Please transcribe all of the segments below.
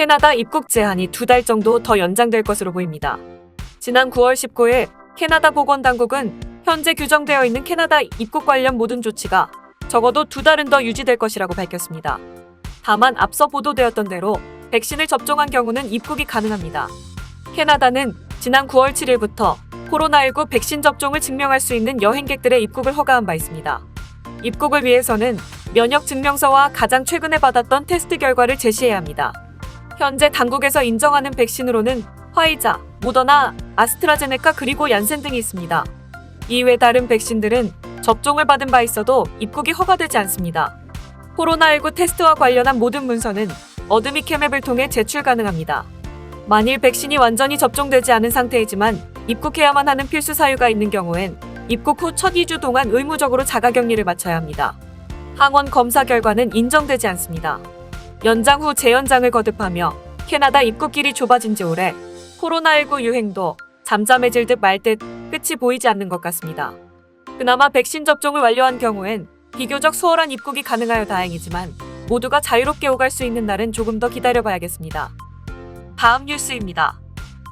캐나다 입국 제한이 2달 정도 더 연장될 것으로 보입니다. 지난 9월 19일 캐나다 보건당국은 현재 규정되어 있는 캐나다 입국 관련 모든 조치가 적어도 2달은 더 유지될 것이라고 밝혔습니다. 다만 앞서 보도되었던 대로 백신을 접종한 경우는 입국이 가능합니다. 캐나다는 지난 9월 7일부터 코로나19 백신 접종을 증명할 수 있는 여행객들의 입국을 허가한 바 있습니다. 입국을 위해서는 면역 증명서와 가장 최근에 받았던 테스트 결과를 제시해야 합니다. 현재 당국에서 인정하는 백신으로는 화이자, 모더나, 아스트라제네카 그리고 얀센 등이 있습니다. 이외 다른 백신들은 접종을 받은 바 있어도 입국이 허가되지 않습니다. 코로나19 테스트와 관련한 모든 문서는 어드미캠 앱을 통해 제출 가능합니다. 만일 백신이 완전히 접종되지 않은 상태이지만 입국해야만 하는 필수 사유가 있는 경우엔 입국 후 첫 2주 동안 의무적으로 자가격리를 마쳐야 합니다. 항원 검사 결과는 인정되지 않습니다. 연장 후 재연장을 거듭하며 캐나다 입국길이 좁아진 지 오래 코로나19 유행도 잠잠해질 듯 말 듯 끝이 보이지 않는 것 같습니다. 그나마 백신 접종을 완료한 경우엔 비교적 수월한 입국이 가능하여 다행이지만 모두가 자유롭게 오갈 수 있는 날은 조금 더 기다려봐야겠습니다. 다음 뉴스입니다.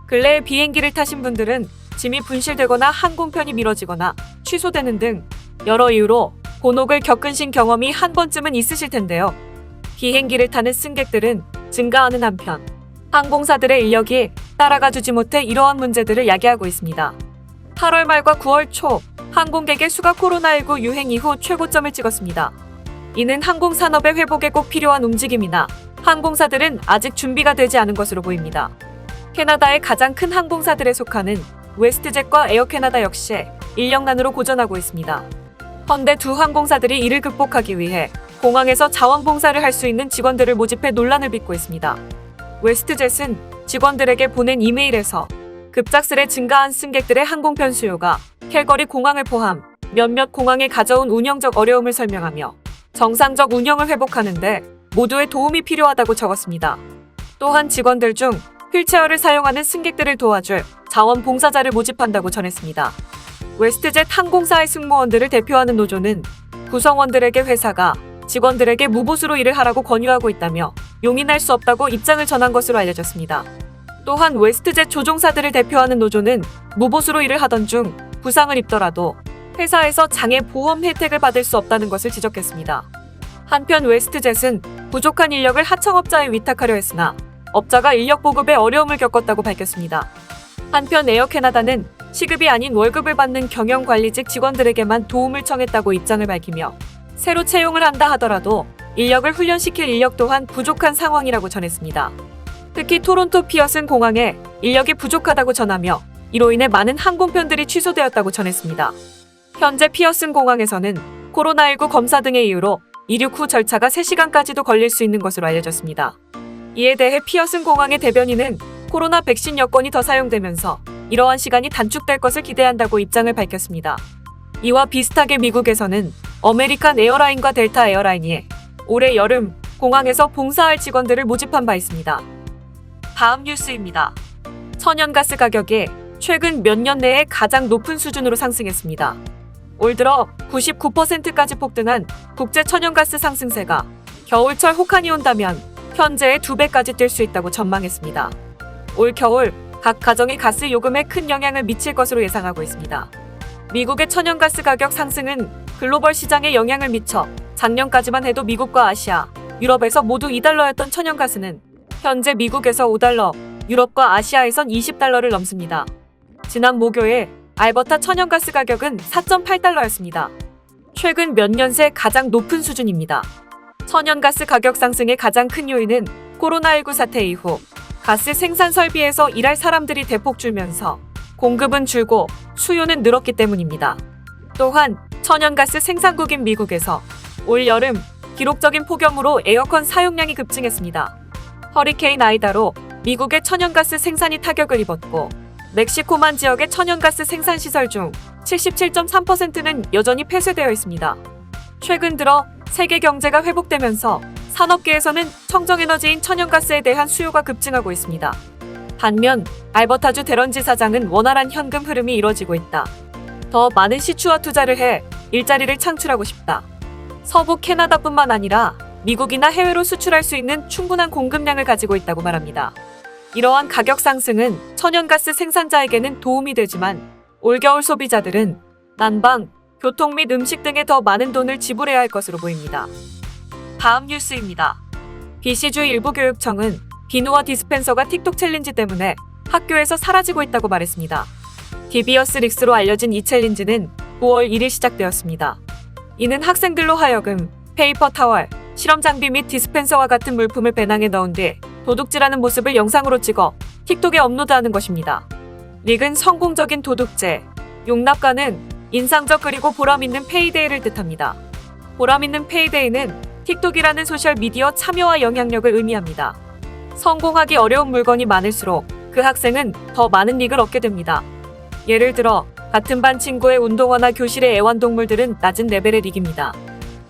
근래에 비행기를 타신 분들은 짐이 분실되거나 항공편이 미뤄지거나 취소되는 등 여러 이유로 곤혹을 겪으신 경험이 한 번쯤은 있으실 텐데요. 비행기를 타는 승객들은 증가하는 한편 항공사들의 인력이 따라가주지 못해 이러한 문제들을 야기하고 있습니다. 8월 말과 9월 초 항공객의 수가 코로나19 유행 이후 최고점을 찍었습니다. 이는 항공산업의 회복에 꼭 필요한 움직임이나 항공사들은 아직 준비가 되지 않은 것으로 보입니다. 캐나다의 가장 큰 항공사들에 속하는 웨스트젯과 에어캐나다 역시 인력난으로 고전하고 있습니다. 헌데 두 항공사들이 이를 극복하기 위해 공항에서 자원봉사를 할 수 있는 직원들을 모집해 논란을 빚고 있습니다. 웨스트젯은 직원들에게 보낸 이메일에서 급작스레 증가한 승객들의 항공편 수요가 캘거리 공항을 포함 몇몇 공항에 가져온 운영적 어려움을 설명하며 정상적 운영을 회복하는데 모두의 도움이 필요하다고 적었습니다. 또한 직원들 중 휠체어를 사용하는 승객들을 도와줄 자원봉사자를 모집한다고 전했습니다. 웨스트젯 항공사의 승무원들을 대표하는 노조는 구성원들에게 회사가 직원들에게 무보수로 일을 하라고 권유하고 있다며 용인할 수 없다고 입장을 전한 것으로 알려졌습니다. 또한 웨스트젯 조종사들을 대표하는 노조는 무보수로 일을 하던 중 부상을 입더라도 회사에서 장애 보험 혜택을 받을 수 없다는 것을 지적했습니다. 한편 웨스트젯은 부족한 인력을 하청업자에 위탁하려 했으나 업자가 인력 보급에 어려움을 겪었다고 밝혔습니다. 한편 에어캐나다는 시급이 아닌 월급을 받는 경영관리직 직원들에게만 도움을 청했다고 입장을 밝히며 새로 채용을 한다 하더라도 인력을 훈련시킬 인력 또한 부족한 상황이라고 전했습니다. 특히 토론토 피어슨 공항에 인력이 부족하다고 전하며 이로 인해 많은 항공편들이 취소되었다고 전했습니다. 현재 피어슨 공항에서는 코로나19 검사 등의 이유로 이륙 후 절차가 3시간까지도 걸릴 수 있는 것으로 알려졌습니다. 이에 대해 피어슨 공항의 대변인은 코로나 백신 여권이 더 사용되면서 이러한 시간이 단축될 것을 기대한다고 입장을 밝혔습니다. 이와 비슷하게 미국에서는 어메리칸 에어라인과 델타 에어라인이 올해 여름 공항에서 봉사할 직원들을 모집한 바 있습니다. 다음 뉴스입니다. 천연가스 가격이 최근 몇 년 내에 가장 높은 수준으로 상승했습니다. 올 들어 99%까지 폭등한 국제 천연가스 상승세가 겨울철 혹한이 온다면 현재의 2배까지 뛸 수 있다고 전망했습니다. 올 겨울 각 가정의 가스 요금에 큰 영향을 미칠 것으로 예상하고 있습니다. 미국의 천연가스 가격 상승은 글로벌 시장에 영향을 미쳐 작년까지만 해도 미국과 아시아, 유럽에서 모두 2달러였던 천연가스는 현재 미국에서 5달러, 유럽과 아시아에선 20달러를 넘습니다. 지난 목요일 알버타 천연가스 가격은 4.8달러였습니다. 최근 몇 년 새 가장 높은 수준입니다. 천연가스 가격 상승의 가장 큰 요인은 코로나19 사태 이후 가스 생산 설비에서 일할 사람들이 대폭 줄면서 공급은 줄고 수요는 늘었기 때문입니다. 또한 천연가스 생산국인 미국에서 올 여름 기록적인 폭염으로 에어컨 사용량이 급증했습니다. 허리케인 아이다로 미국의 천연가스 생산이 타격을 입었고 멕시코만 지역의 천연가스 생산 시설 중 77.3%는 여전히 폐쇄되어 있습니다. 최근 들어 세계 경제가 회복되면서 산업계에서는 청정에너지인 천연가스에 대한 수요가 급증하고 있습니다. 반면 알버타주 데런지 사장은 원활한 현금 흐름이 이뤄지고 있다. 더 많은 시추와 투자를 해 일자리를 창출하고 싶다. 서부 캐나다뿐만 아니라 미국이나 해외로 수출할 수 있는 충분한 공급량을 가지고 있다고 말합니다. 이러한 가격 상승은 천연가스 생산자에게는 도움이 되지만 올겨울 소비자들은 난방, 교통 및 음식 등에 더 많은 돈을 지불해야 할 것으로 보입니다. 다음 뉴스입니다. BC주 일부 교육청은 비누와 디스펜서가 틱톡 챌린지 때문에 학교에서 사라지고 있다고 말했습니다. 디비어스 릭스로 알려진 이 챌린지는 9월 1일 시작되었습니다. 이는 학생들로 하여금 페이퍼 타월, 실험 장비 및 디스펜서와 같은 물품을 배낭에 넣은 뒤 도둑질하는 모습을 영상으로 찍어 틱톡에 업로드하는 것입니다. 릭은 성공적인 도둑질, 용납가는 인상적 그리고 보람있는 페이데이를 뜻합니다. 보람있는 페이데이는 틱톡이라는 소셜미디어 참여와 영향력을 의미합니다. 성공하기 어려운 물건이 많을수록 그 학생은 더 많은 릭을 얻게 됩니다. 예를 들어 같은 반 친구의 운동화나 교실의 애완동물들은 낮은 레벨의 릭입니다.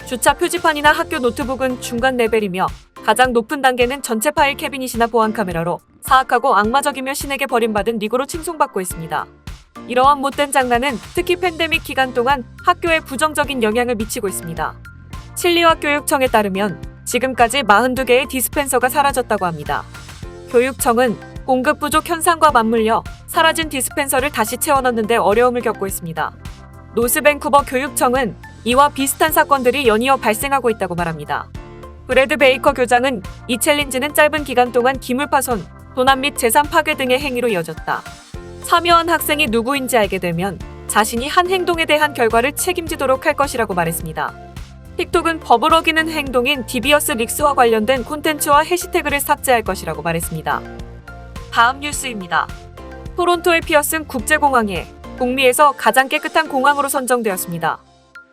주차 표지판이나 학교 노트북은 중간 레벨이며 가장 높은 단계는 전체 파일 캐비닛이나 보안 카메라로 사악하고 악마적이며 신에게 버림받은 릭으로 칭송받고 있습니다. 이러한 못된 장난은 특히 팬데믹 기간 동안 학교에 부정적인 영향을 미치고 있습니다. 칠리와 교육청에 따르면 지금까지 42개의 디스펜서가 사라졌다고 합니다. 교육청은 공급 부족 현상과 맞물려 사라진 디스펜서를 다시 채워 넣는데 어려움을 겪고 있습니다. 노스밴쿠버 교육청은 이와 비슷한 사건들이 연이어 발생하고 있다고 말합니다. 브래드 베이커 교장은 이 챌린지는 짧은 기간 동안 기물파손, 도난 및 재산 파괴 등의 행위로 이어졌다. 참여한 학생이 누구인지 알게 되면 자신이 한 행동에 대한 결과를 책임지도록 할 것이라고 말했습니다. 틱톡은 법을 어기는 행동인 디비어스 릭스와 관련된 콘텐츠와 해시태그를 삭제할 것이라고 말했습니다. 다음 뉴스입니다. 토론토의 피어슨 국제공항이 북미에서 가장 깨끗한 공항으로 선정되었습니다.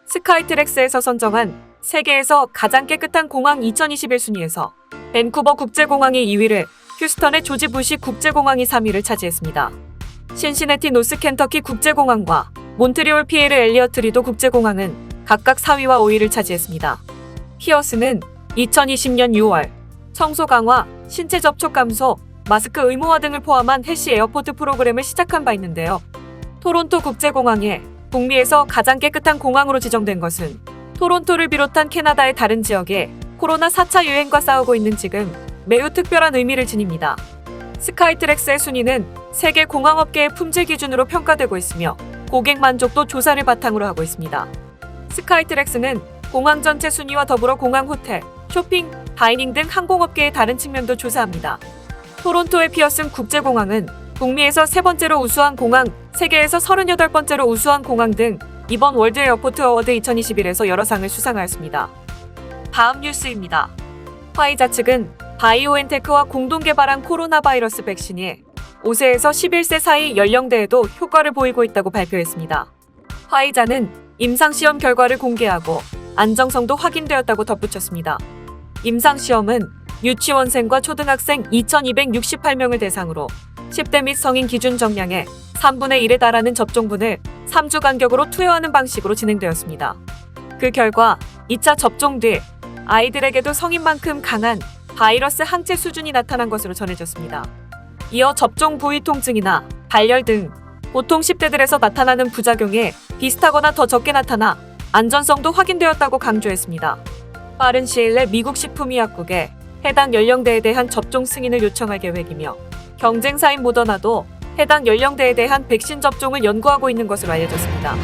스카이트랙스에서 선정한 세계에서 가장 깨끗한 공항 2021 순위에서 밴쿠버 국제공항이 2위를, 휴스턴의 조지 부시 국제공항이 3위를 차지했습니다. 신시내티 노스 켄터키 국제공항과 몬트리올 피에르 엘리어트 리도 국제공항은 각각 4위와 5위를 차지했습니다. 피어스는 2020년 6월 청소 강화, 신체 접촉 감소, 마스크 의무화 등을 포함한 해시 에어포트 프로그램을 시작한 바 있는데요. 토론토 국제공항에 북미에서 가장 깨끗한 공항으로 지정된 것은 토론토를 비롯한 캐나다의 다른 지역에 코로나 4차 유행과 싸우고 있는 지금 매우 특별한 의미를 지닙니다. 스카이트랙스의 순위는 세계 공항업계의 품질 기준으로 평가되고 있으며 고객 만족도 조사를 바탕으로 하고 있습니다. 스카이트랙스는 공항 전체 순위와 더불어 공항 호텔, 쇼핑, 다이닝 등 항공업계의 다른 측면도 조사합니다. 토론토의 피어슨 국제공항은 북미에서 3번째로 우수한 공항, 세계에서 38번째로 우수한 공항 등 이번 월드 에어포트 어워드 2021에서 여러 상을 수상하였습니다. 다음 뉴스입니다. 화이자 측은 바이오엔테크와 공동 개발한 코로나 바이러스 백신이 5세에서 11세 사이 연령대에도 효과를 보이고 있다고 발표했습니다. 화이자는 임상시험 결과를 공개하고 안정성도 확인되었다고 덧붙였습니다. 임상시험은 유치원생과 초등학생 2,268명을 대상으로 10대 및 성인 기준 정량의 3분의 1에 달하는 접종분을 3주 간격으로 투여하는 방식으로 진행되었습니다. 그 결과 2차 접종 뒤 아이들에게도 성인만큼 강한 바이러스 항체 수준이 나타난 것으로 전해졌습니다. 이어 접종 부위 통증이나 발열 등 보통 10대들에서 나타나는 부작용에 비슷하거나 더 적게 나타나 안전성도 확인되었다고 강조했습니다. 빠른 시일 내 미국 식품의약국에 해당 연령대에 대한 접종 승인을 요청할 계획이며 경쟁사인 모더나도 해당 연령대에 대한 백신 접종을 연구하고 있는 것으로 알려졌습니다.